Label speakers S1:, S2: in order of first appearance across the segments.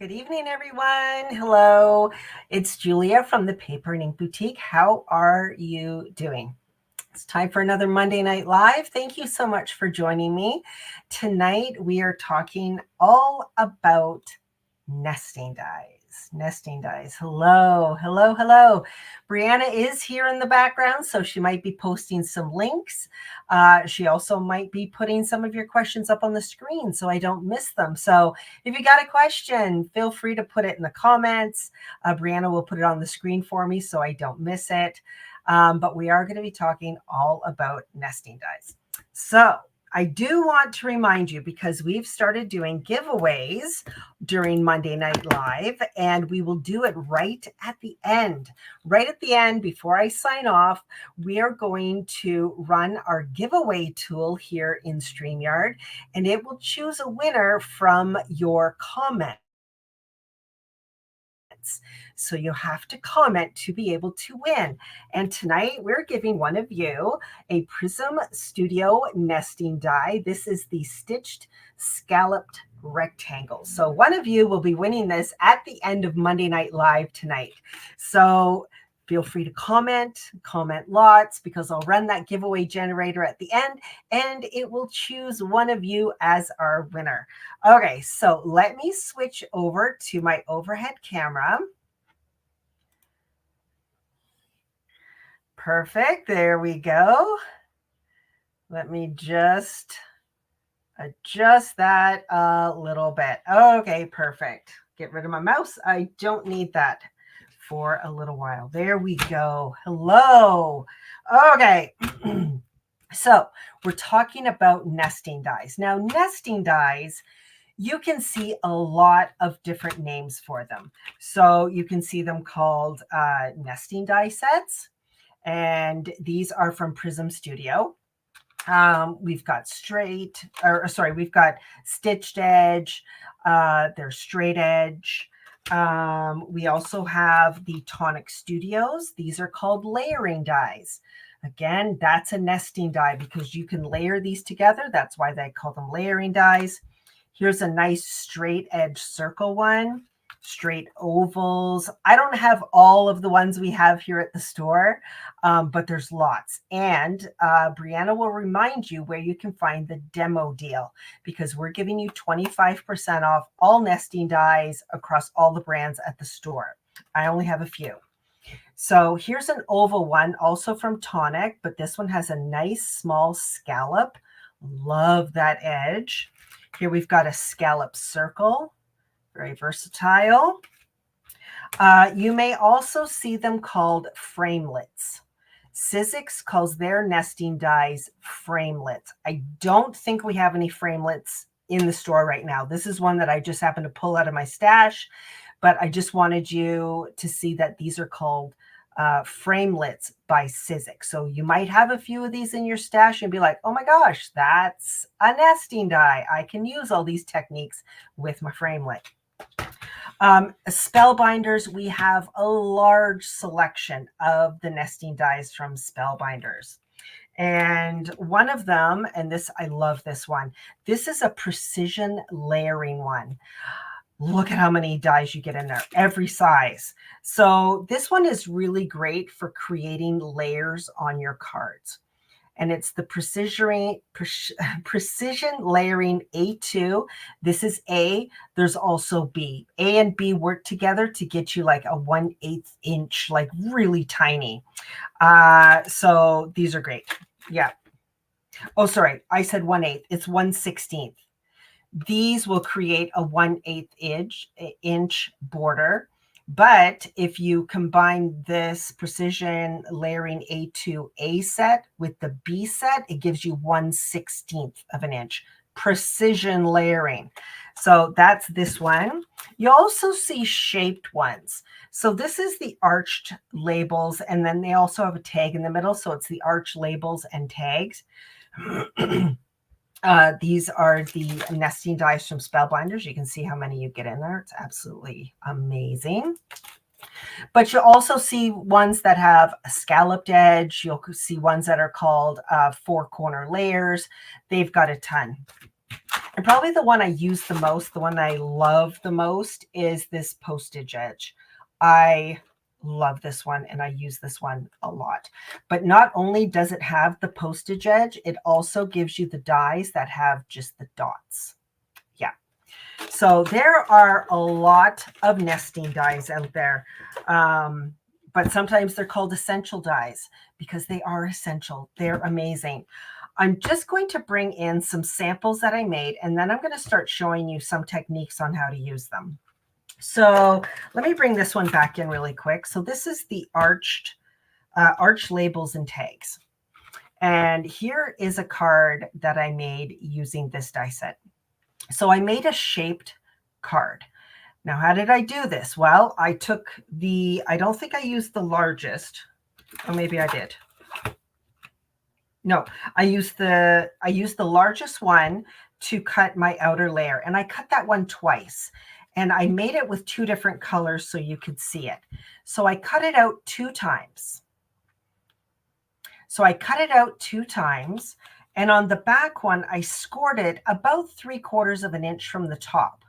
S1: Good evening, everyone. Hello, it's Julia from the Paper and Ink Boutique. How are you doing? It's time for another Monday Night Live. Thank you so much for joining me. Tonight, we are talking all about nesting dies. Nesting dies. Hello, hello, hello. Brianna is here in the background, so she might be posting some links. She also might be putting some of your questions up on the screen so I don't miss them. So if you got a question, feel free to put it in the comments. Brianna will put it on the screen for me so I don't miss it. But we are going to be talking all about nesting dies. So I do want to remind you, because we've started doing giveaways during Monday Night Live, and we will do it right at the end. Right at the end, before I sign off, we are going to run our giveaway tool here in StreamYard, and it will choose a winner from your comment. So you have to comment to be able to win. And tonight we're giving one of you a Prism Studio nesting die. This is the stitched scalloped rectangle. So one of you will be winning this at the end of Monday Night Live tonight. So feel free to comment lots, because I'll run that giveaway generator at the end and it will choose one of you as our winner. Okay, so let me switch over to my overhead camera. Perfect, there we go. Let me just adjust that a little bit. Okay, perfect. Get rid of my mouse. I don't need that for a little while. There we go. Hello. Okay. So we're talking about nesting dies. Now, nesting dies, you can see a lot of different names for them. So you can see them called nesting die sets, and these are from Prism Studio. We've got we've got stitched edge, there's straight edge. We also have the Tonic Studios. These are called layering dies. Again, that's a nesting die because you can layer these together. That's why they call them layering dies. Here's a nice straight edge circle one, straight ovals. I don't have all of the ones we have here at the store, but there's lots. And Brianna will remind you where you can find the demo deal, because we're giving you 25% off all nesting dies across all the brands at the store. I only have a few. So here's an oval one, also from Tonic, but this one has a nice small scallop. Love that edge. Here we've got a scallop circle, very versatile. You may also see them called framelets. Sizzix calls their nesting dies framelets. I don't think we have any framelets in the store right now. This is one that I just happened to pull out of my stash, but I just wanted you to see that these are called framelets by Sizzix. So you might have a few of these in your stash and be like, oh my gosh, that's a nesting die. I can use all these techniques with my framelit. Spellbinders, we have a large selection of the nesting dies from Spellbinders. And one of them, and this, I love this one. This is a precision layering one. Look at how many dies you get in there, every size. So this one is really great for creating layers on your cards. And it's the Precision Layering A2. This is A. There's also B. A and B work together to get you like a 1/8 inch, like really tiny. So these are great. Yeah. Oh, sorry. I said 1/8. It's 1/16. These will create a 1/8 inch border. But if you combine this Precision Layering A2A set with the B set, it gives you 1/16 of an inch. Precision layering. So that's this one. You also see shaped ones. So this is the arched labels, and then they also have a tag in the middle. So it's the arched labels and tags. These are the nesting dies from Spellbinders. You can see how many you get in there. It's absolutely amazing. But you'll also see ones that have a scalloped edge. You'll see ones that are called 4-corner layers. They've got a ton. And probably the one I use the most, the one I love the most, is this postage edge. I love this one and I use this one a lot. But not only does it have the postage edge, it also gives you the dies that have just the dots. Yeah. So there are a lot of nesting dies out there. But sometimes they're called essential dies because they are essential. They're amazing. I'm just going to bring in some samples that I made, and then I'm going to start showing you some techniques on how to use them. So let me bring this one back in really quick. So this is the arch labels and tags. And here is a card that I made using this die set. So I made a shaped card. Now, how did I do this? Well, I took I don't think I used the largest, or maybe I did. No, I used the largest one to cut my outer layer, and I cut that one twice, and I made it with 2 different colors so you could see it. So I cut it out 2 times. And on the back one, I scored it about 3/4 of an inch from the top.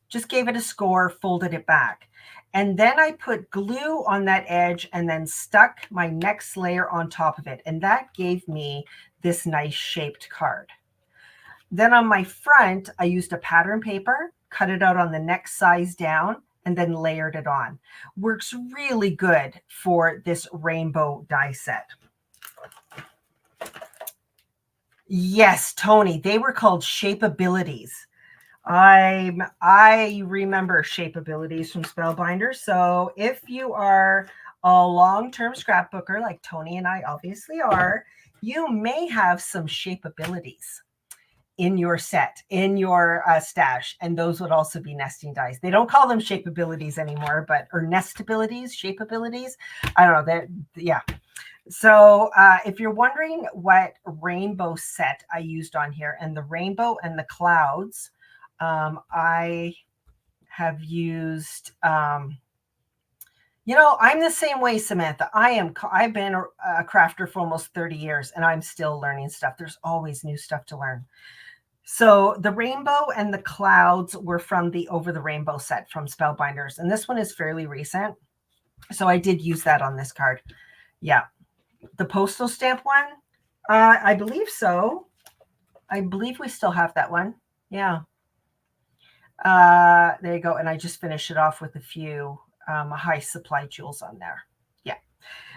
S1: Just gave it a score, folded it back. And then I put glue on that edge and then stuck my next layer on top of it. And that gave me this nice shaped card. Then on my front, I used a pattern paper, cut it out on the next size down, and then layered it on. Works really good for this rainbow die set. Yes, Tony, they were called Shapeabilities. I remember Shapeabilities from Spellbinder. So if you are a long-term scrapbooker like Tony and I obviously are, you may have some Shapeabilities in your set, in your stash, and those would also be nesting dies. They don't call them Shapeabilities anymore, or Nestabilities, Shapeabilities. I don't know. Yeah. So if you're wondering what rainbow set I used on here, and the rainbow and the clouds, I have used, I'm the same way, Samantha. I've been a crafter for almost 30 years and I'm still learning stuff. There's always new stuff to learn. So the rainbow and the clouds were from the Over the Rainbow set from Spellbinders. And this one is fairly recent. So I did use that on this card. Yeah. The postal stamp one, I believe so. I believe we still have that one. Yeah. There you go. And I just finished it off with a few high supply jewels on there. Yeah.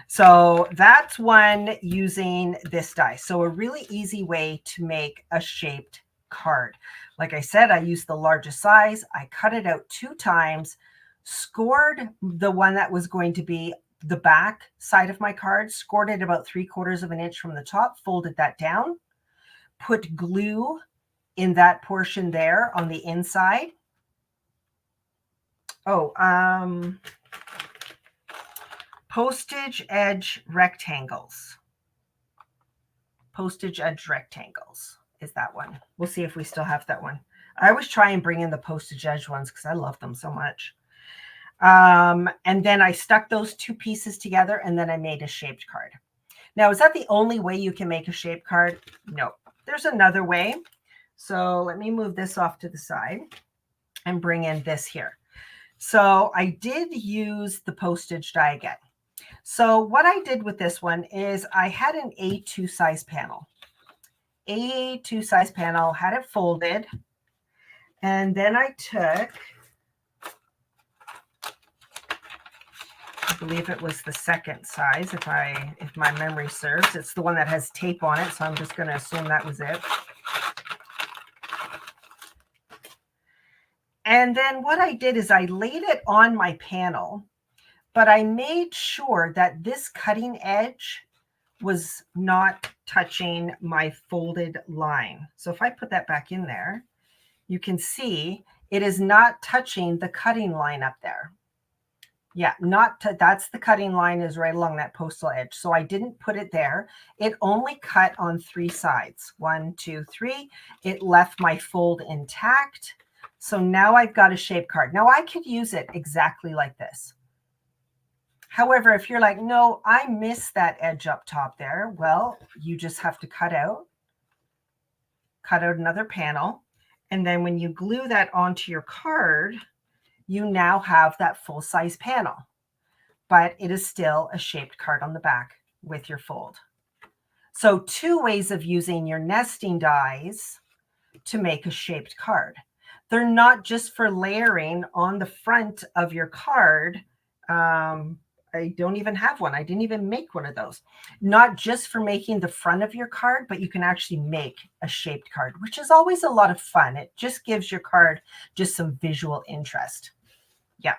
S1: So that's one using this die. So a really easy way to make a shaped card. Like I said, I used the largest size. I cut it out 2 times, scored the one that was going to be the back side of my card, scored it about 3/4 of an inch from the top, folded that down, put glue in that portion there on the inside. Postage edge rectangles. Postage edge rectangles is that one. We'll see if we still have that one. I always try and bring in the postage edge ones because I love them so much. And then I stuck those 2 pieces together and then I made a shaped card. Now, is that the only way you can make a shaped card? No, there's another way. So let me move this off to the side and bring in this here. So I did use the postage die again. So what I did with this one is I had an A2 size panel. A2 size panel, had it folded. And then I took, I believe it was the second size, if my memory serves. It's the one that has tape on it, so I'm just going to assume that was it. And then what I did is I laid it on my panel, but I made sure that this cutting edge was not touching my folded line. So if I put that back in there, you can see it is not touching the cutting line up there. Yeah, that's the cutting line is right along that postal edge. So I didn't put it there. It only cut on 3 sides. 1, 2, 3. It left my fold intact. So now I've got a shape card. Now I could use it exactly like this. However, if you're like, no, I miss that edge up top there, well, you just have to cut out another panel And then when you glue that onto your card, you now have that full-size panel, but it is still a shaped card on the back with your fold. So 2 ways of using your nesting dies to make a shaped card. They're not just for layering on the front of your card. I don't even have one. I didn't even make one of those. Not just for making the front of your card, but you can actually make a shaped card, which is always a lot of fun. It just gives your card just some visual interest. Yeah.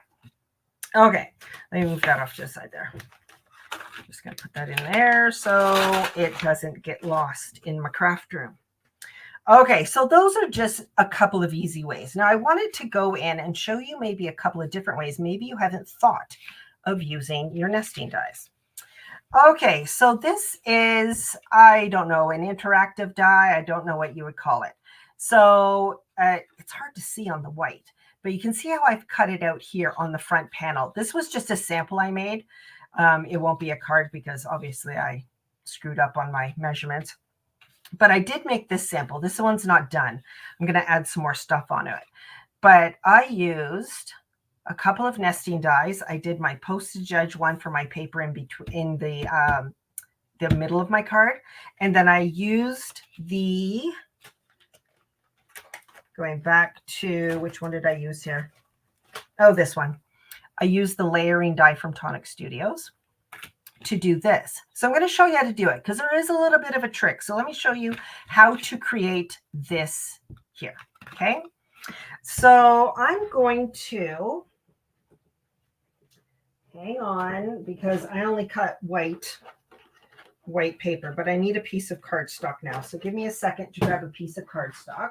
S1: Okay. Let me move that off to the side there. I'm just going to put that in there so it doesn't get lost in my craft room. Okay, so those are just a couple of easy ways. Now I wanted to go in and show you maybe a couple of different ways. Maybe you haven't thought of using your nesting dies. Okay, so this is, I don't know, an interactive die. I don't know what you would call it. So it's hard to see on the white, but you can see how I've cut it out here on the front panel. This was just a sample I made. It won't be a card because obviously I screwed up on my measurements. But I did make this sample. This one's not done. I'm going to add some more stuff on it. But I used a couple of nesting dies. I did my postage edge one for my paper in between the middle of my card. And then I used the, going back to, which one did I use here? Oh, this one. I used the layering die from Tonic Studios to do this. So I'm going to show you how to do it because there is a little bit of a trick. So let me show you how to create this here. Okay. So I'm going to hang on because I only cut white paper, but I need a piece of cardstock now. So give me a second to grab a piece of cardstock.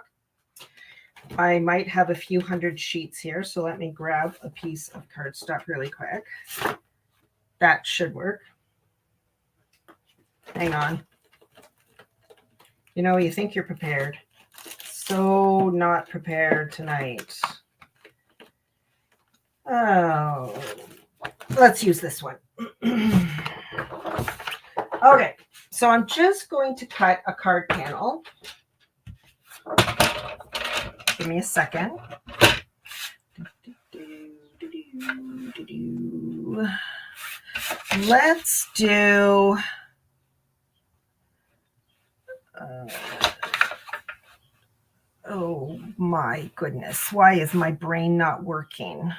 S1: I might have a few hundred sheets here. So let me grab a piece of cardstock really quick. That should work. Hang on. You know, you think you're prepared. So not prepared tonight. Oh, let's use this one. Okay, so I'm just going to cut a card panel. Give me a second. Let's do... oh my goodness, why is my brain not working?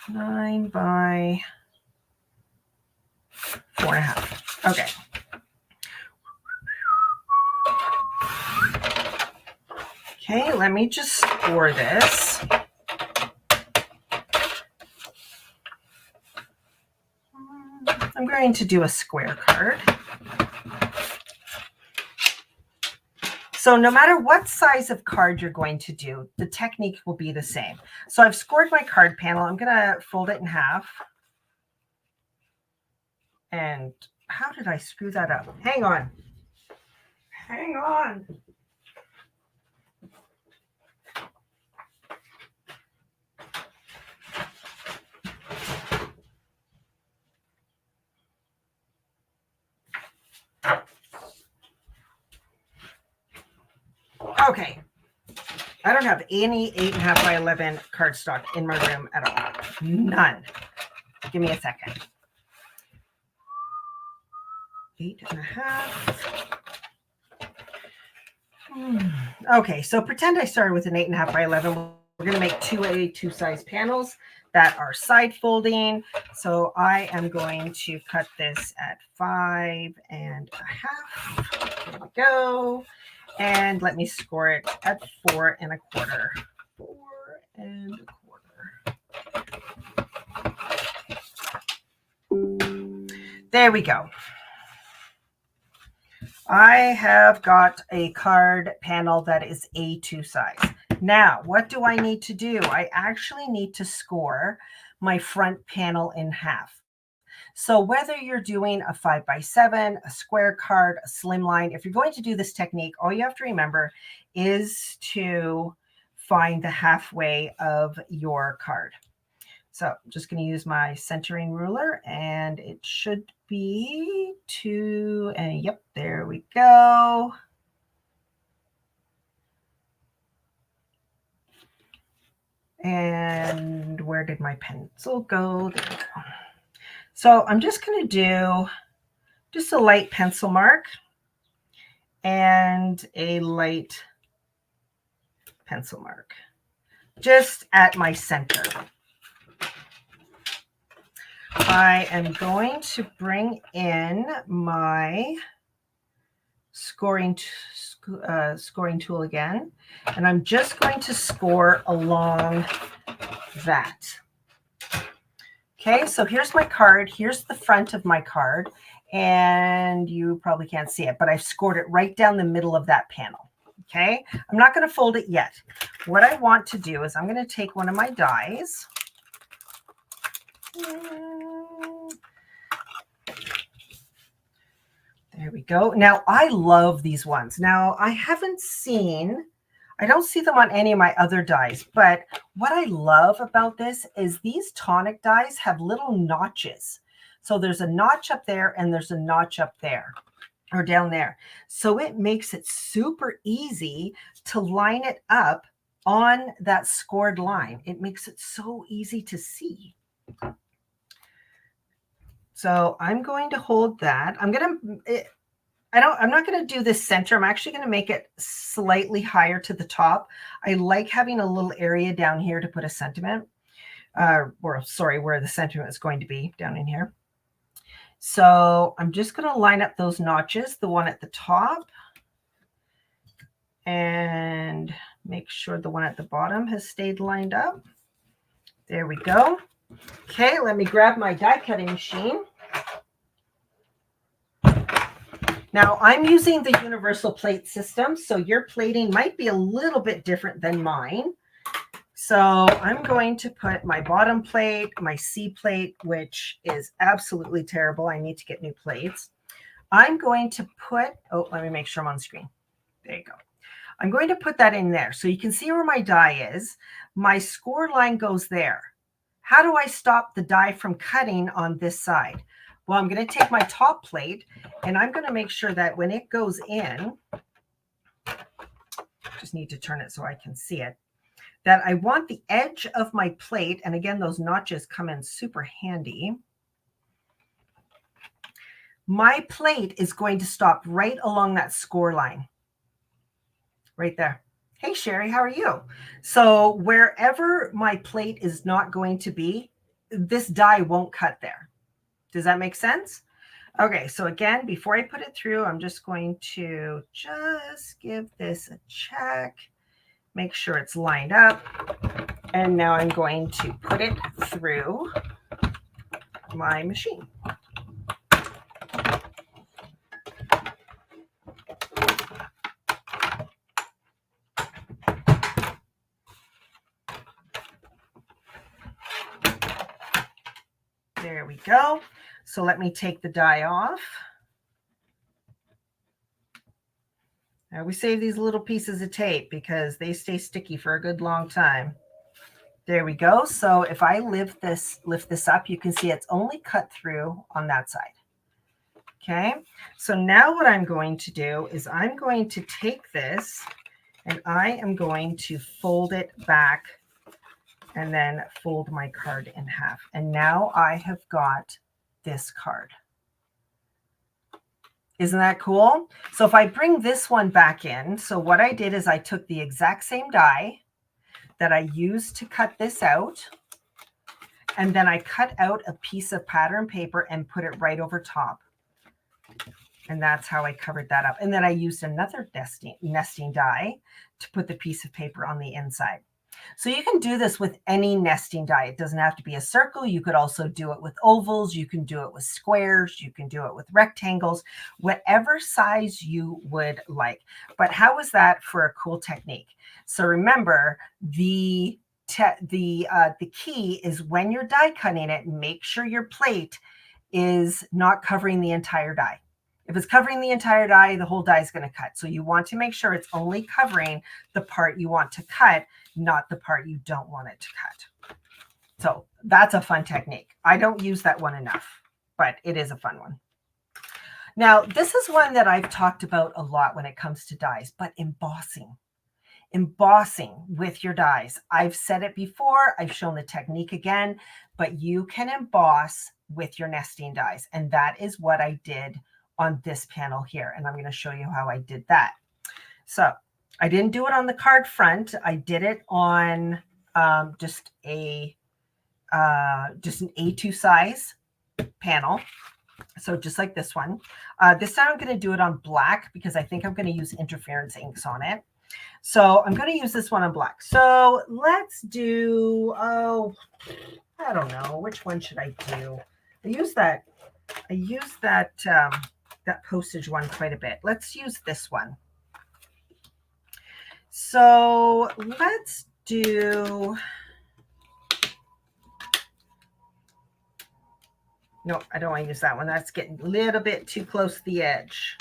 S1: 9 by 4.5. Okay. Okay, let me just score this. I'm going to do a square card. So no matter what size of card you're going to do, the technique will be the same. So I've scored my card panel. I'm going to fold it in half. And how did I screw that up? Hang on. Hang on. Okay. I don't have any 8.5 by 11 cardstock in my room at all. None. Give me a second. 8.5. Okay, so pretend I started with an 8.5 by 11. We're going to make two A2 size panels that are side folding. So I am going to cut this at 5.5. There we go. And let me score it at 4.25. 4.25. There we go. I have got a card panel that is A2 size. Now, what do I need to do? I actually need to score my front panel in half. So whether you're doing a 5 by 7, a square card, a slimline, if you're going to do this technique, all you have to remember is to find the halfway of your card. So I'm just going to use my centering ruler, and it should be 2, and yep, there we go. And where did my pencil go? There we go. So I'm just going to do just a light pencil mark and a light pencil mark just at my center. I am going to bring in my scoring tool again, and I'm just going to score along that. Okay, so here's my card. Here's the front of my card, and you probably can't see it, but I've scored it right down the middle of that panel. Okay, I'm not going to fold it yet. What I want to do is I'm going to take one of my dies. There we go. Now, I love these ones. Now, I don't see them on any of my other dies, but what I love about this is these tonic dies have little notches. So there's a notch up there and there's a notch up there or down there. So it makes it super easy to line it up on that scored line. It makes it so easy to see. So I'm going to hold that. I'm not going to do this center. I'm actually going to make it slightly higher to the top. I like having a little area down here to put a sentiment, where the sentiment is going to be down in here. So I'm just going to line up those notches, the one at the top, and make sure the one at the bottom has stayed lined up. There we go. Okay, let me grab my die cutting machine. Now, I'm using the universal plate system, so your plating might be a little bit different than mine. So I'm going to put my bottom plate, my C plate, which is absolutely terrible. I need to get new plates. I'm going to put, let me make sure I'm on screen. There you go. I'm going to put that in there. So you can see where my die is. My score line goes there. How do I stop the die from cutting on this side? Well, I'm going to take my top plate and I'm going to make sure that when it goes in, just need to turn it so I can see it, that I want the edge of my plate, and again, those notches come in super handy. My plate is going to stop right along that score line, right there. Hey, Sherry, how are you? So wherever my plate is not going to be, this die won't cut there. Does that make sense? Okay, so again, before I put it through, I'm just going to just give this a check, make sure it's lined up. And now I'm going to put it through my machine. There we go. So let me take the die off. Now we save these little pieces of tape because they stay sticky for a good long time. There we go. So if I lift this up, you can see it's only cut through on that side. Okay. So now what I'm going to do is I'm going to take this and I am going to fold it back and then fold my card in half. And now I have got this card. Isn't that cool? So if I bring this one back in, so what I did is I took the exact same die that I used to cut this out, and then I cut out a piece of pattern paper and put it right over top. And that's how I covered that up. And then I used another nesting die to put the piece of paper on the inside. So you can do this with any nesting die. It doesn't have to be a circle. You could also do it with ovals. You can do it with squares. You can do it with rectangles, whatever size you would like. But how is that for a cool technique? So remember, the key is when you're die cutting it, make sure your plate is not covering the entire die. If it's covering the entire die, the whole die is going to cut. So you want to make sure it's only covering the part you want to cut, not the part you don't want it to cut. So that's a fun technique. I don't use that one enough, but it is a fun one. Now, this is one that I've talked about a lot when it comes to dies, but embossing. embossing with your dies. I've said it before, I've shown the technique again, but you can emboss with your nesting dies. And that is what I did on this panel here. And I'm going to show you how I did that. So I didn't do it on the card front. I did it on just an A2 size panel. So just like this one. This time I'm going to do it on black because I think I'm going to use interference inks on it. So I'm going to use this one on black. So let's do, oh, I don't know. Which one should I do? I use that that postage one quite a bit. Let's use this one. So let's do, no, I don't want to use that one. That's getting a little bit too close to the edge.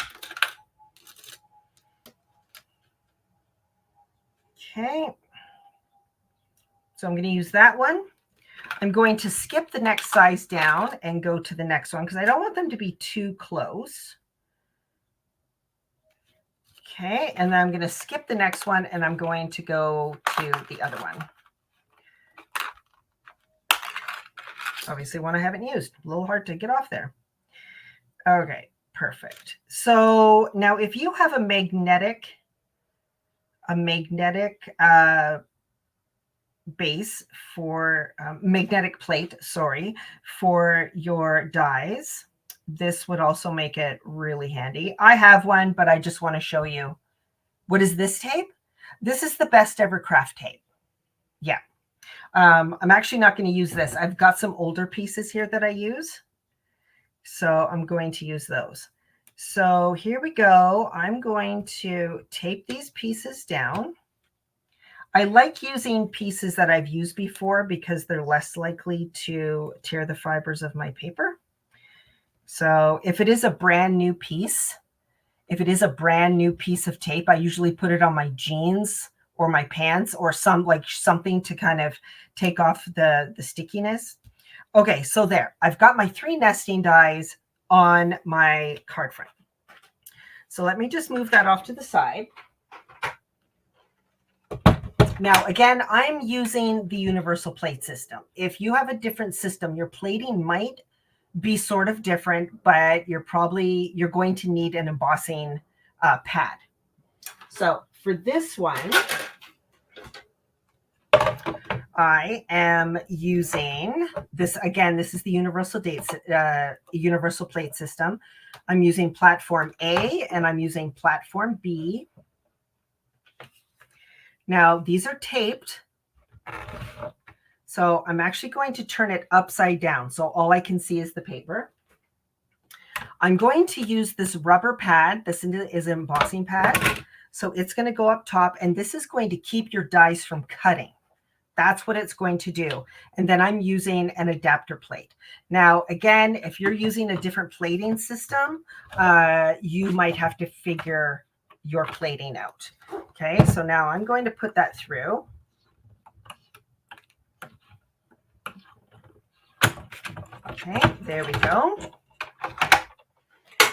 S1: Okay. So I'm going to use that one. I'm going to skip the next size down and go to the next one because I don't want them to be too close. Okay, and then I'm going to skip the next one and I'm going to go to the other one. Obviously one I haven't used. A little hard to get off there. Okay, perfect. So now if you have a magnetic base for magnetic plate, sorry, for your dies, this would also make it really handy. I have one, but I just want to show you. What is this tape? This is the best ever craft tape. Yeah. I'm actually not going to use this. I've got some older pieces here that I use. So I'm going to use those. So here we go. I'm going to tape these pieces down. I like using pieces that I've used before because they're less likely to tear the fibers of my paper. So if it is a brand new piece, of tape, I usually put it on my jeans or my pants or something to kind of take off the stickiness. Okay, so there. I've got my 3 nesting dies on my card front. So let me just move that off to the side. Now, again, I'm using the universal plate system. If you have a different system, your plating might be sort of different, but you're going to need an embossing pad. So for this one, I am using this. Again, this is the universal plate system. I'm using platform A and I'm using platform B. Now, these are taped. So I'm actually going to turn it upside down. So all I can see is the paper. I'm going to use this rubber pad. This is an embossing pad. So it's going to go up top, and this is going to keep your dies from cutting. That's what it's going to do. And then I'm using an adapter plate. Now, again, if you're using a different plating system, you might have to figure your plating out. Okay, so now I'm going to put that through. Okay, there we go.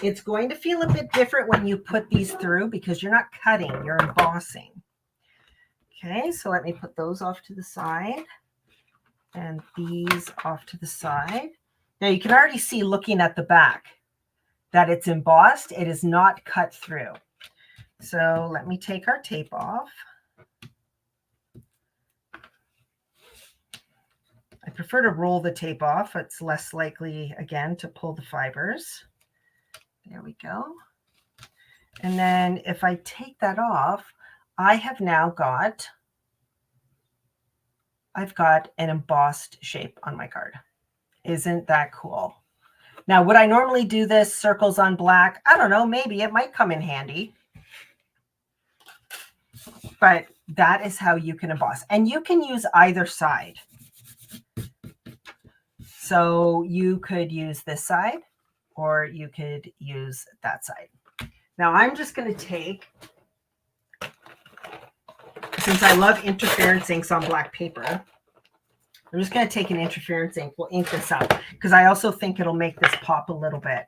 S1: It's going to feel a bit different when you put these through because you're not cutting, you're embossing. Okay, so let me put those off to the side and these off to the side. Now you can already see looking at the back that it's embossed. It is not cut through. So let me take our tape off. I prefer to roll the tape off. It's less likely, again, to pull the fibers. There we go. And then if I take that off, I have now got, I've got an embossed shape on my card. Isn't that cool? Now, would I normally do this circles on black? I don't know. Maybe it might come in handy. But that is how you can emboss. And you can use either side. So you could use this side or you could use that side. Now I'm just going to take, since I love interference inks on black paper, I'm just going to take an interference ink. We'll ink this up because I also think it'll make this pop a little bit.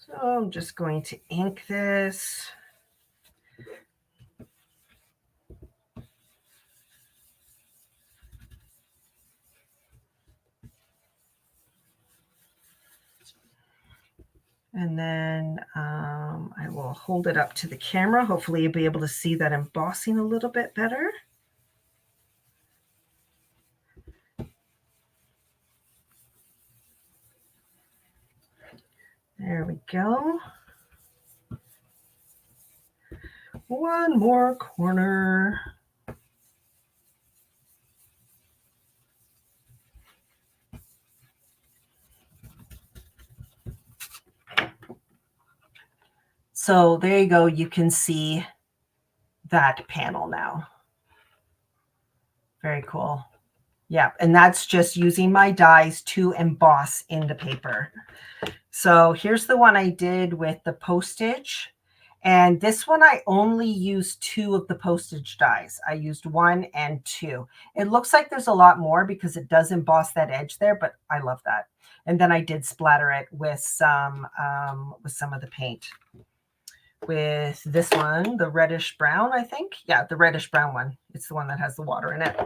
S1: So I'm just going to ink this. And then I will hold it up to the camera. Hopefully you'll be able to see that embossing a little bit better. There we go. One more corner. So there you go. You can see that panel now. Very cool. Yeah, and that's just using my dies to emboss in the paper. So here's the one I did with the postage. And this one, I only used 2 of the postage dies. I used 1 and 2. It looks like there's a lot more because it does emboss that edge there, but I love that. And then I did splatter it with some of the paint. With this one, the reddish brown, I think. Yeah, the reddish brown one. It's the one that has the water in it.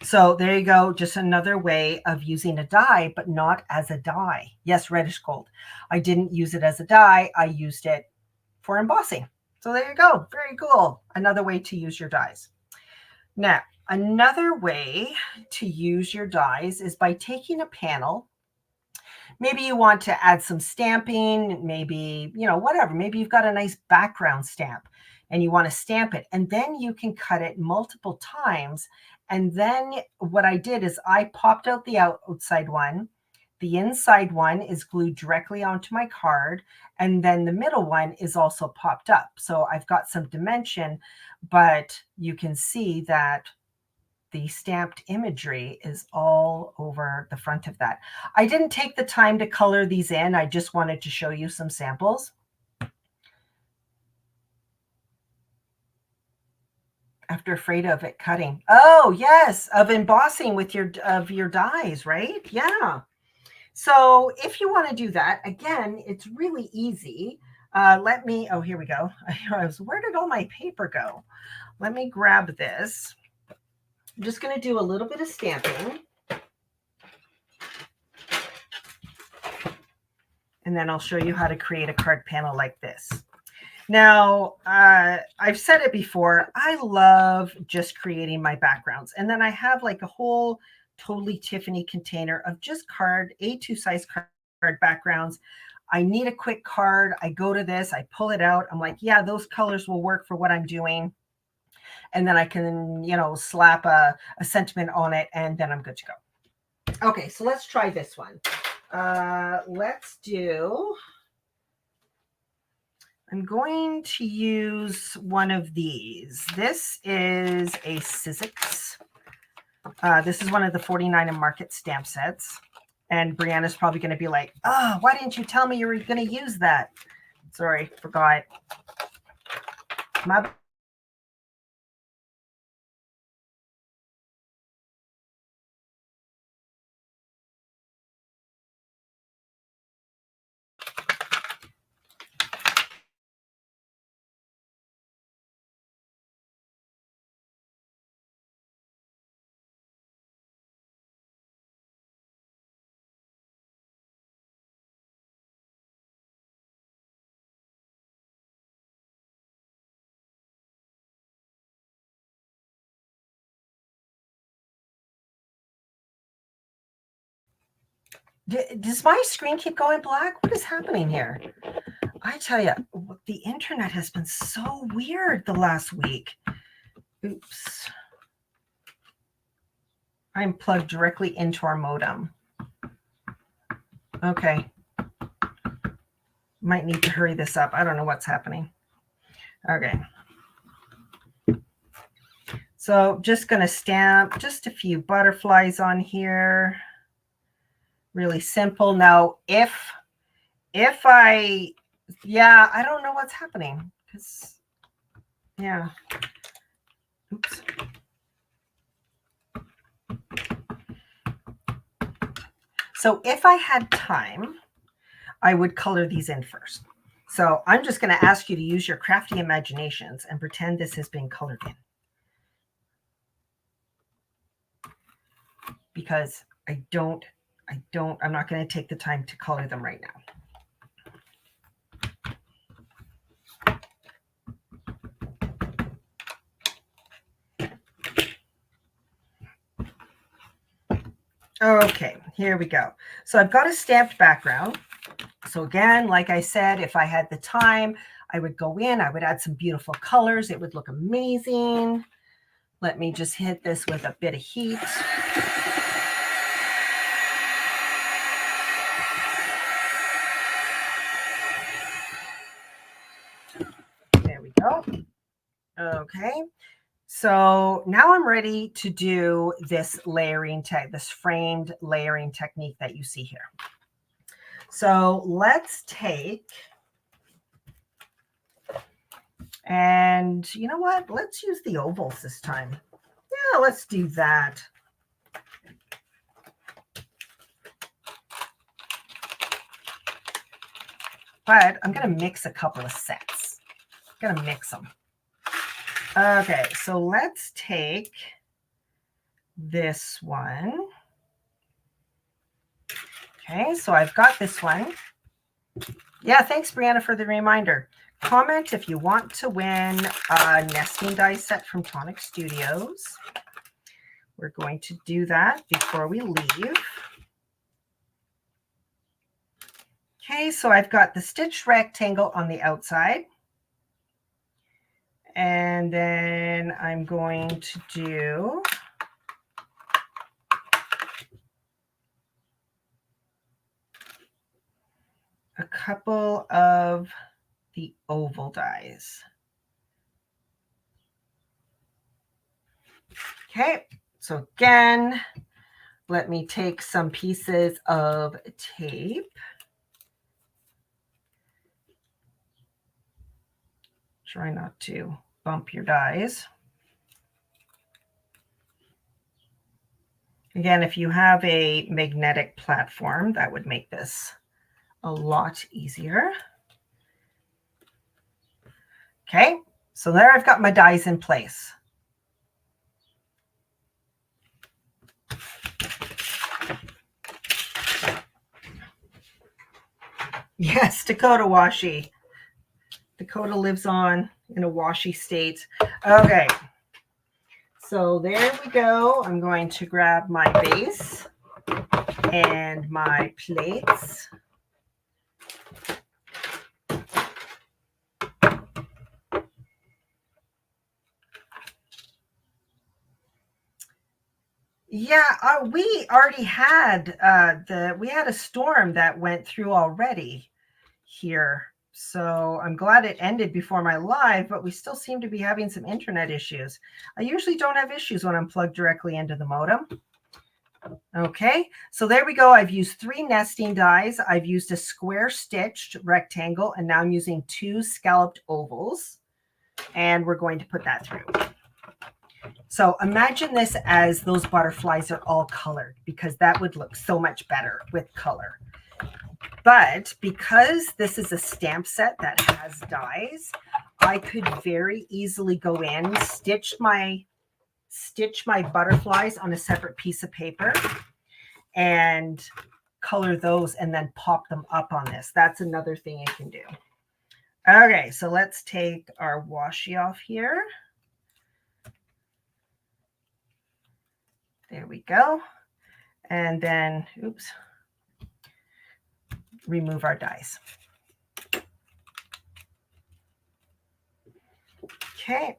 S1: So there you go. Just another way of using a die, but not as a die. Yes, reddish gold. I didn't use it as a die. I used it for embossing. So there you go. Very cool. Another way to use your dies. Now, another way to use your dies is by taking a panel. Maybe you want to add some stamping, maybe, whatever. Maybe you've got a nice background stamp and you want to stamp it. And then you can cut it multiple times. And then what I did is I popped out the outside one. The inside one is glued directly onto my card. And then the middle one is also popped up. So I've got some dimension, but you can see that the stamped imagery is all over the front of that. I didn't take the time to color these in. I just wanted to show you some samples. After afraid of it cutting. Oh, yes, of embossing with your dies, right? Yeah. So if you want to do that, again, it's really easy. Oh, here we go. Where did all my paper go? Let me grab this. I'm just going to do a little bit of stamping. And then I'll show you how to create a card panel like this. Now, I've said it before, I love just creating my backgrounds. And then I have like a whole Totally Tiffany container of just A2 size card backgrounds. I need a quick card. I go to this, I pull it out. I'm like, yeah, those colors will work for what I'm doing. And then I can, slap a sentiment on it, and then I'm good to go. Okay, so let's try this one. I'm going to use one of these. This is a Sizzix. This is one of the 49 and Market stamp sets. And Brianna's probably going to be like, oh, why didn't you tell me you were going to use that? Sorry, forgot. My Does my screen keep going black? What is happening here? I tell you, the internet has been so weird the last week. Oops. I'm plugged directly into our modem. Okay. Might need to hurry this up. I don't know what's happening. Okay. So just going to stamp just a few butterflies on here. Really simple. Now, if I don't know what's happening because, yeah. Oops. So if I had time, I would color these in first. So I'm just going to ask you to use your crafty imaginations and pretend this has been colored in. Because I'm not going to take the time to color them right now. Okay, here we go. So I've got a stamped background. So again, like I said, if I had the time, I would go in, I would add some beautiful colors. It would look amazing. Let me just hit this with a bit of heat. There we go. Okay. So now I'm ready to do this layering this framed layering technique that you see here. So let's take, and you know what? Let's use the ovals this time. Yeah, let's do that. But I'm going to mix a couple of sets. I'm going to mix them. Okay, so let's take this one. Okay, so I've got this one. Yeah, thanks, Brianna, for the reminder. Comment if you want to win a nesting die set from Tonic Studios. We're going to do that before we leave. Okay, so I've got the stitched rectangle on the outside. And then I'm going to do a couple of the oval dies. Okay, so again, let me take some pieces of tape. Try not to bump your dies. Again, if you have a magnetic platform, that would make this a lot easier. Okay, so there I've got my dies in place. Yes, Dakota washi. Dakota lives on in a washi state. Okay, so there we go. I'm going to grab my base and my plates. Yeah, we already had we had a storm that went through already here. So I'm glad it ended before my live, but we still seem to be having some internet issues. I usually don't have issues when I'm plugged directly into the modem. Okay, so there we go. I've used 3 nesting dies. I've used a square stitched rectangle, and now I'm using 2 scalloped ovals. And we're going to put that through. So imagine this as those butterflies are all colored, because that would look so much better with color. But because this is a stamp set that has dies, I could very easily go in, stitch my butterflies on a separate piece of paper and color those and then pop them up on this. That's another thing you can do. Okay, so let's take our washi off here. There we go. And then, oops, remove our dies. Okay,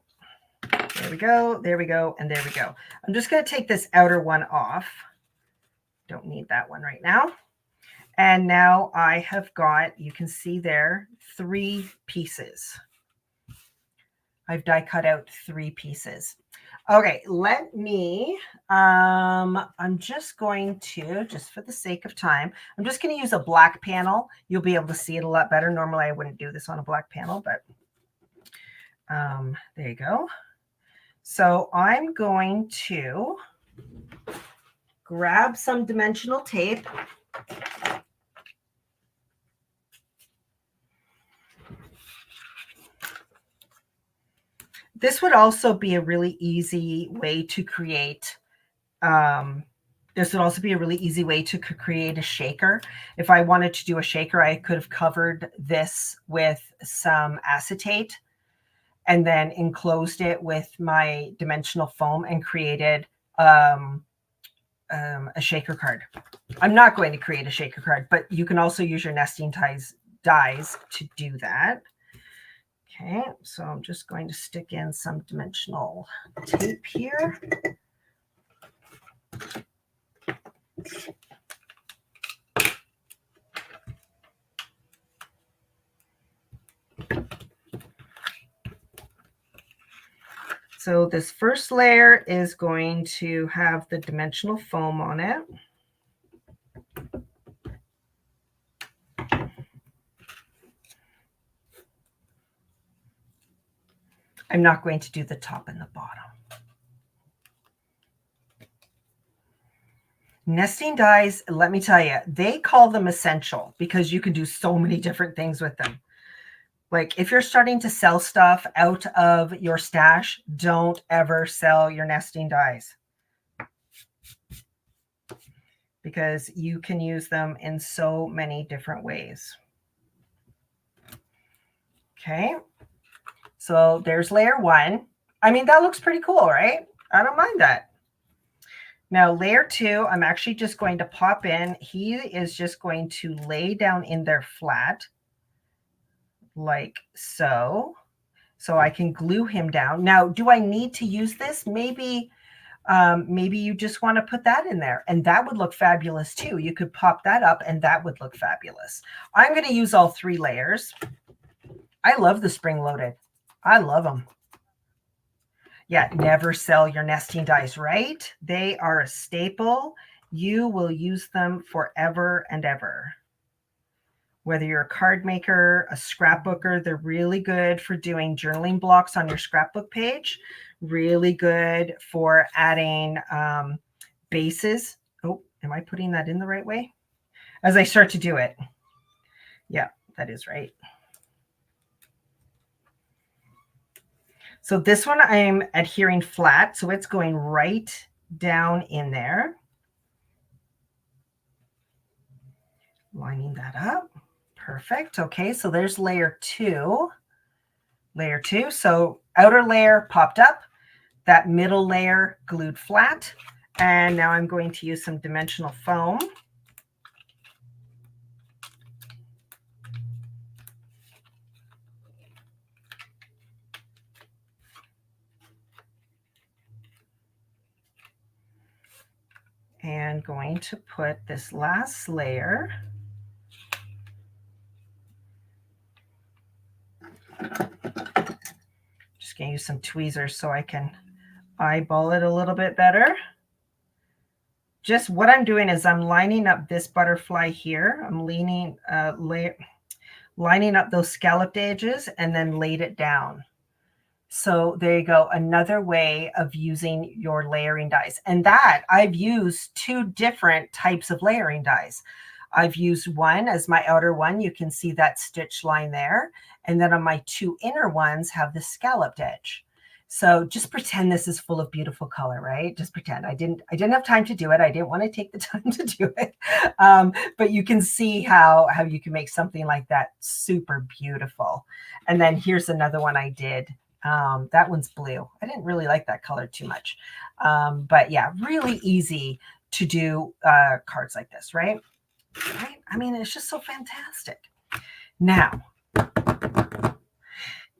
S1: there we go, there we go, and there we go. I'm just going to take this outer one off. Don't need that one right now. And now I have got, you can see there, 3 pieces. I've die cut out 3 pieces. Okay, let me, I'm just going to, just for the sake of time, I'm just going to use a black panel. You'll be able to see it a lot better. Normally I wouldn't do this on a black panel, but there you go. So I'm going to grab some dimensional tape. this would also be a really easy way to create, this would also be a really easy way to create a shaker. If I wanted to do a shaker, I could have covered this with some acetate and then enclosed it with my dimensional foam and created a shaker card. I'm not going to create a shaker card, but you can also use your nesting dies to do that. Okay, so I'm just going to stick in some dimensional tape here. So this first layer is going to have the dimensional foam on it. I'm not going to do the top and the bottom. Nesting dies, let me tell you, they call them essential because you can do so many different things with them. Like if you're starting to sell stuff out of your stash, don't ever sell your nesting dies because you can use them in so many different ways. Okay, so there's layer one. I mean, that looks pretty cool, right? I don't mind that. Now, layer two, I'm actually just going to pop in. He is just going to lay down in there flat, like so. So I can glue him down. Now, do I need to use this? Maybe you just want to put that in there, and that would look fabulous too. You could pop that up, and that would look fabulous. I'm going to use all 3 layers. I love the spring-loaded. I love them. Yeah, never sell your nesting dies, right? They are a staple. You will use them forever and ever. Whether you're a card maker, a scrapbooker, they're really good for doing journaling blocks on your scrapbook page. Really good for adding bases. Oh, am I putting that in the right way? As I start to do it. Yeah, that is right. So this one I'm adhering flat, so it's going right down in there. Lining that up. Perfect. Okay, so there's layer 2. Layer 2. So outer layer popped up, that middle layer glued flat, and now I'm going to use some dimensional foam. And going to put this last layer just going to use some tweezers so I can eyeball it a little bit better. Just what I'm doing is I'm lining up this butterfly here. I'm lining up those scalloped edges and then laid it down. So there you go, another way of using your layering dies. And that I've used 2 different types of layering dies. I've used one as my outer one. You can see that stitch line there. And then on my 2 inner ones have the scalloped edge. So just pretend this is full of beautiful color, right? Just pretend. I didn't have time to do it. I didn't want to take the time to do it. But you can see how you can make something like that super beautiful. And then here's another one I did. That one's blue. I didn't really like that color too much. But yeah, really easy to do cards like this, right? Right? I mean, it's just so fantastic. Now,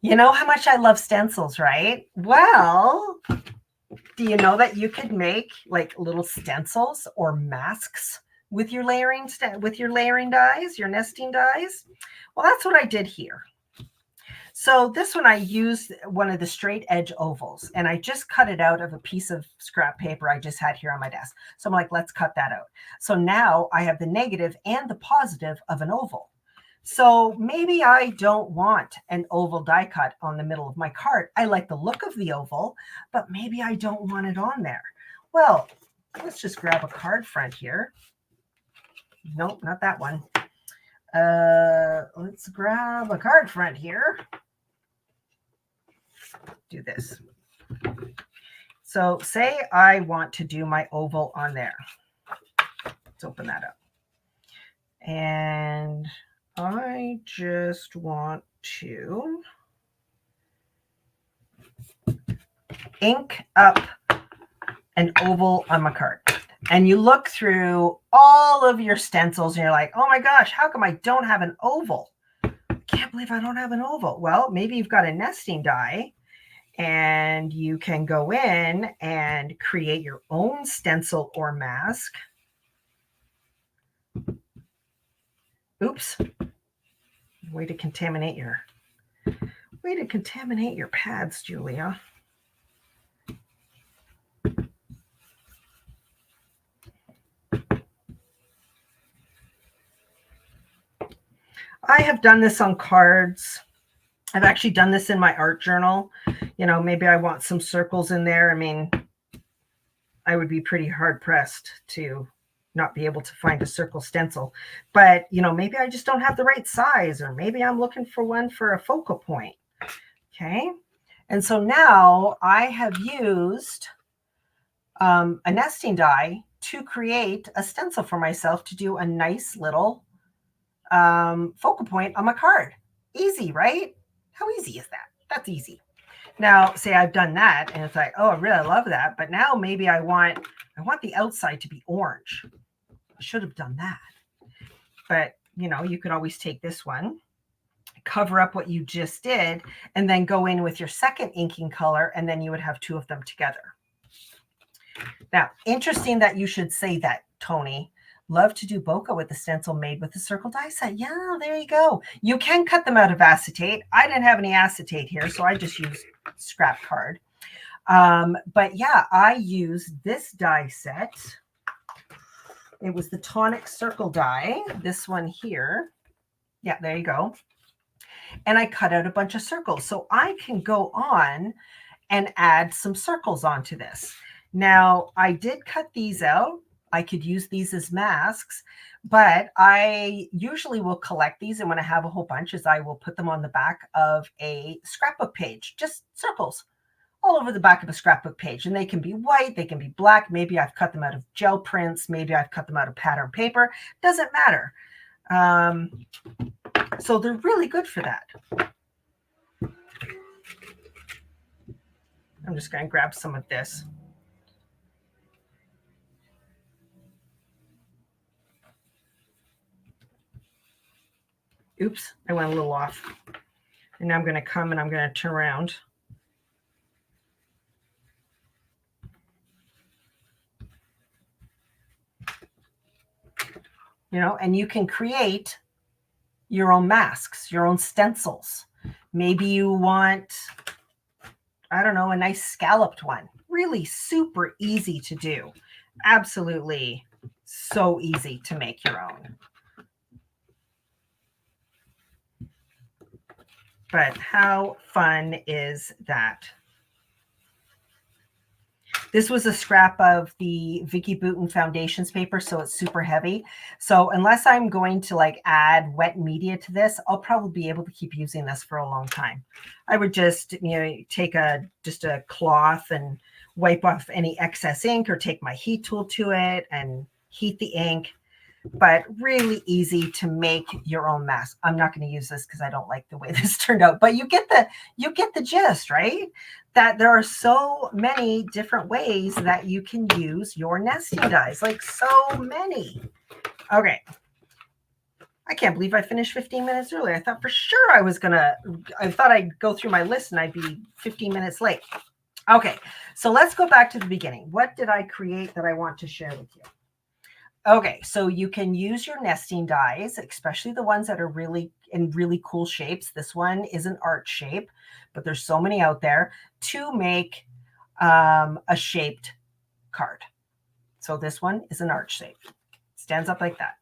S1: you know how much I love stencils, right? Well, do you know that you could make like little stencils or masks with your layering dies, your nesting dies? Well, that's what I did here. So this one I used one of the straight edge ovals, and I just cut it out of a piece of scrap paper I just had here on my desk. So I'm like, let's cut that out. So now I have the negative and the positive of an oval. So maybe I don't want an oval die cut on the middle of my card. I like the look of the oval, but maybe I don't want it on there. Well, let's just grab a card front here. Nope, not that one. Let's grab a card front here. do this. So say I want to do my oval on there. Let's open that up. And I just want to ink up an oval on my card. And you look through all of your stencils and you're like, oh my gosh, how come I don't have an oval? I can't believe I don't have an oval. Well, maybe you've got a nesting die and you can go in and create your own stencil or mask. Oops. Way to contaminate your pads, Julia. I have done this on cards. I've actually done this in my art journal. You know, maybe I want some circles in there. I mean, I would be pretty hard pressed to not be able to find a circle stencil. But, you know, maybe I just don't have the right size, or maybe I'm looking for one for a focal point. Okay. And so now I have used a nesting die to create a stencil for myself to do a nice little focal point on my card. Easy, right? How easy is that? That's easy. Now, say I've done that and it's like, oh, I really love that. But now maybe I want the outside to be orange. I should have done that. But, you know, you could always take this one, cover up what you just did, and then go in with your second inking color, and then you would have two of them together. Now, interesting that you should say that, Tony. Love to do bokeh with the stencil made with the circle die set. Yeah, there you go. You can cut them out of acetate. I didn't have any acetate here, so I just used scrap card. But yeah, I used this die set. It was the tonic circle die, this one here. Yeah, there you go. And I cut out a bunch of circles. So I can go on and add some circles onto this. Now, I did cut these out. I could use these as masks, but I usually will collect these. And when I have a whole bunch, I will put them on the back of a scrapbook page, just circles all over the back of a scrapbook page. And they can be white, they can be black. Maybe I've cut them out of gel prints. Maybe I've cut them out of pattern paper. Doesn't matter. So they're really good for that. I'm just going to grab some of this. Oops, I went a little off. And now I'm going to come and I'm going to turn around. You know, and you can create your own masks, your own stencils. Maybe you want, I don't know, a nice scalloped one. Really super easy to do. Absolutely so easy to make your own. But how fun is that? This was a scrap of the Vicki Boutin Foundations paper, so it's super heavy. So unless I'm going to like add wet media to this, I'll probably be able to keep using this for a long time. I would just, you know, take just a cloth and wipe off any excess ink, or take my heat tool to it and heat the ink. But really easy to make your own mask. I'm not going to use this because I don't like the way this turned out, but you get the gist, right? That there are so many different ways that you can use your nesting dies, like so many. Okay. I can't believe I finished 15 minutes early. I thought for sure I thought I'd go through my list and I'd be 15 minutes late. Okay. So let's go back to the beginning. What did I create that I want to share with you? Okay, so you can use your nesting dies, especially the ones that are really in really cool shapes. This one is an art shape, but there's so many out there, to make a shaped card. So this one is an art shape. Stands up like that.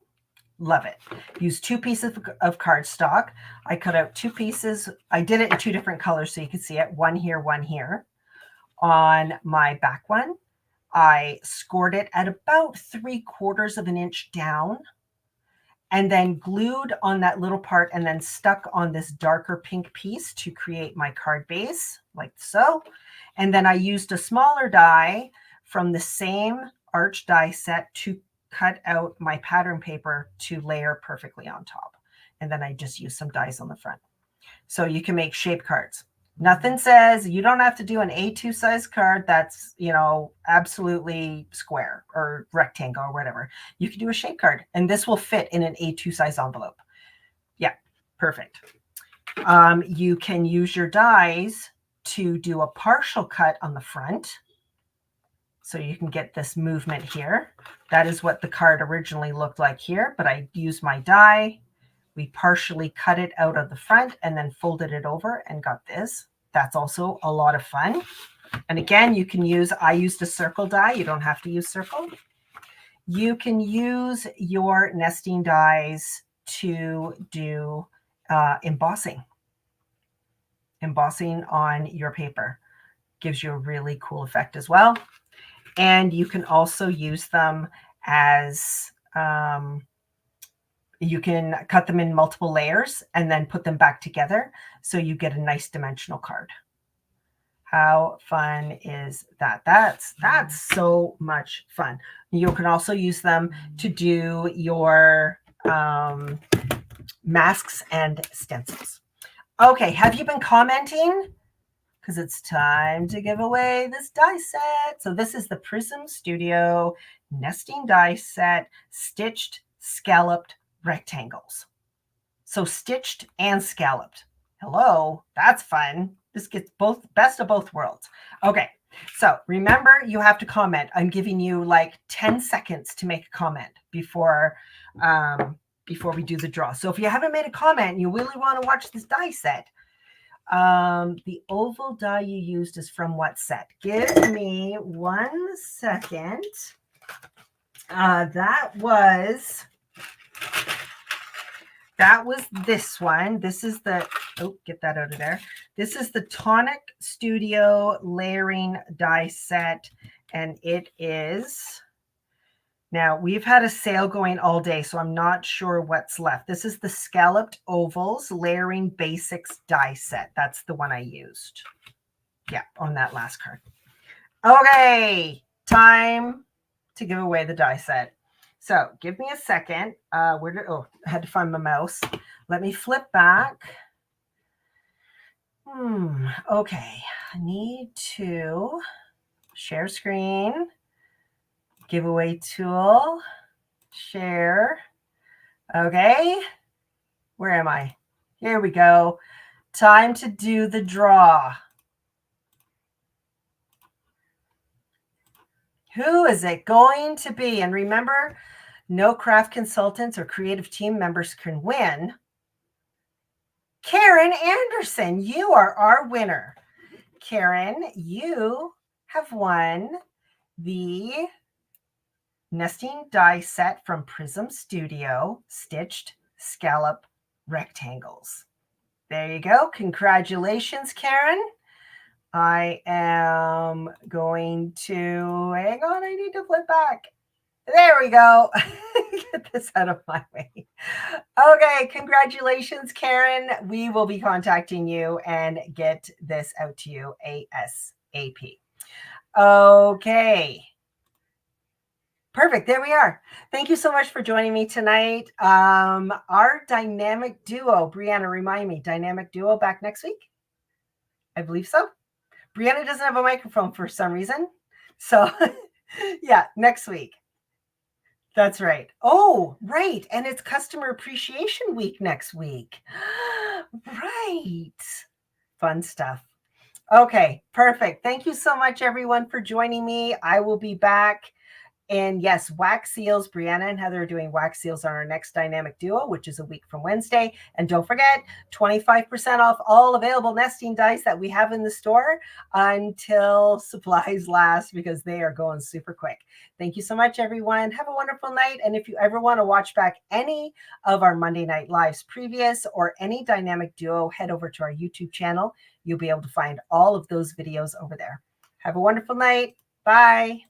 S1: Love it. Use 2 pieces of cardstock. I cut out 2 pieces. I did it in 2 different colors so you can see it. One here, one here. On my back one, I scored it at about 3/4 of an inch down. and then glued on that little part and then stuck on this darker pink piece to create my card base like so. And then I used a smaller die from the same arch die set to cut out my pattern paper to layer perfectly on top. And then I just use some dies on the front. So you can make shape cards. Nothing says you don't have to do an A2 size card that's, you know, absolutely square or rectangle or whatever. You can do a shape card, and this will fit in an A2 size envelope. Yeah, perfect. You can use your dies to do a partial cut on the front. So you can get this movement here. That is what the card originally looked like here, but I used my die. We partially cut it out of the front and then folded it over and got this. That's also a lot of fun. And again, you can use, I used a circle die. You don't have to use circle. You can use your nesting dies to do embossing. Embossing on your paper gives you a really cool effect as well. And you can also use them as, you can cut them in multiple layers and then put them back together so you get a nice dimensional card. How fun is that? That's so much fun. You can also use them to do your masks and stencils. Okay, have you been commenting? Because it's time to give away this die set. So this is the Prism Studio nesting die set, stitched, scalloped rectangles. So stitched and scalloped. Hello, that's fun. This gets both, best of both worlds. Okay, so remember you have to comment. I'm giving you like 10 seconds to make a comment before we do the draw. So if you haven't made a comment and you really want to watch this die set, the oval die you used is from what set? Give me 1 second. That was this one. This is the, oh, get that out of there. This is the Tonic Studio layering die set, and it is, now we've had a sale going all day, so I'm not sure what's left. This is the Scalloped Ovals Layering Basics die set. That's the one I used. Yeah, on that last card. Okay, time to give away the die set. So give me a second. I had to find my mouse. Let me flip back. Okay, I need to share screen, giveaway tool, share. Okay, where am I? Here we go. Time to do the draw. Who is it going to be? And remember, no craft consultants or creative team members can win. Karen Anderson, you are our winner. Karen, you have won the nesting die set from Prism Studio, stitched scallop rectangles. There you go. Congratulations, Karen. I am going to, hang on, I need to flip back. There we go. Get this out of my way. Okay, congratulations, Karen. We will be contacting you and get this out to you ASAP. Okay. Perfect. There we are. Thank you so much for joining me tonight. Our dynamic duo, Brianna, remind me, dynamic duo back next week? I believe so. Brianna doesn't have a microphone for some reason. So yeah, next week. That's right. Oh, right. And it's Customer Appreciation Week next week. Right. Fun stuff. Okay, perfect. Thank you so much, everyone, for joining me. I will be back. And yes, wax seals. Brianna and Heather are doing wax seals on our next dynamic duo, which is a week from Wednesday. And don't forget, 25% off all available nesting dice that we have in the store until supplies last, because they are going super quick. Thank you so much, everyone. Have a wonderful night. And if you ever want to watch back any of our Monday Night Lives previous or any dynamic duo, head over to our YouTube channel. You'll be able to find all of those videos over there. Have a wonderful night. Bye.